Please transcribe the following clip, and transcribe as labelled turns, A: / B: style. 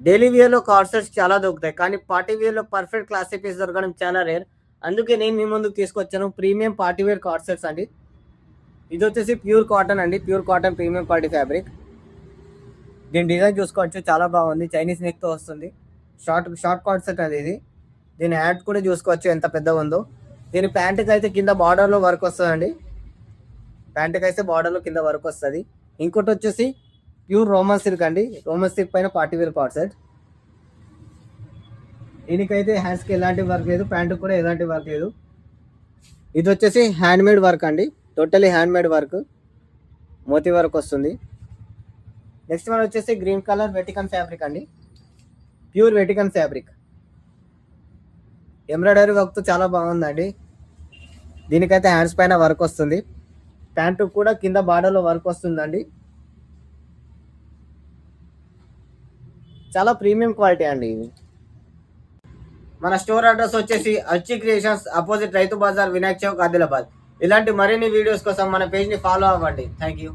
A: Daily వేర్‌లో card sets చాలా దొరుకుతాయి. కానీ పార్టీ వేర్‌లో పర్ఫెక్ట్ క్లాసిక్ పీస్ దొరకడం చాలా రేర్. అందుకే నేను మీ ముందుకు తీసుకొచ్చాను premium party wear co-ord sets అండి. ఇదొచ్చేసి ప్యూర్ కాటన్ అండి. Pure cotton premium quality fabric. దీని డిజైన్ చూసుకోవచ్చు చాలా బాగుంది. చైనీస్ నెక్‌తో వస్తుంది. షార్ట్ కార్డ్ సెట్ అది ఇది. దీని హ్యాండ్ కూడా చూసుకోవచ్చు ఎంత పెద్దగా ఉందో. దీని ప్యాంట్‌కి అయితే కింద బార్డర్‌లో వర్క్ వస్తదండి. ప్యాంట్‌కి అయితే బార్డర్‌లో కింద వర్క్ వస్తది. ఇంకోటి వచ్చేసి ప్యూర్ రోమన్ సిల్క్ అండి. రోమన్ సిల్క్ పైన పార్టీ వేర్ కార్డ్ సెట్. దీనికైతే హ్యాండ్స్‌కి ఎలాంటి వర్క్ లేదు. ప్యాంట్‌కి కూడా ఎలాంటి వర్క్ లేదు. ఇది వచ్చేసి హ్యాండ్‌మేడ్ వర్క్ అండి. Totally handmade work. మోతీ వర్క్ వస్తుంది. నెక్స్ట్ వన్ వచ్చేసి గ్రీన్ కలర్ వెటికన్ ఫ్యాబ్రిక్ అండి. Pure Vatican fabric. ఎంబ్రాయిడరీ వర్క్తో చాలా బాగుందండి. దీనికైతే హ్యాండ్స్ పైన వర్క్ వస్తుంది. ప్యాంటు కూడా కింద బార్డర్లో వర్క్ వస్తుందండి. చాలా ప్రీమియం క్వాలిటీ అండి ఇది. మన స్టోర్ అడ్రస్ వచ్చేసి అర్చి క్రియేషన్స్, అపోజిట్ రైతు బజార్, వినాయక్ చౌక్, ఆదిలాబాద్. ఇలాంటి మరిన్ని వీడియోస్ కోసం మన పేజ్ని ఫాలో అవ్వండి. Thank you.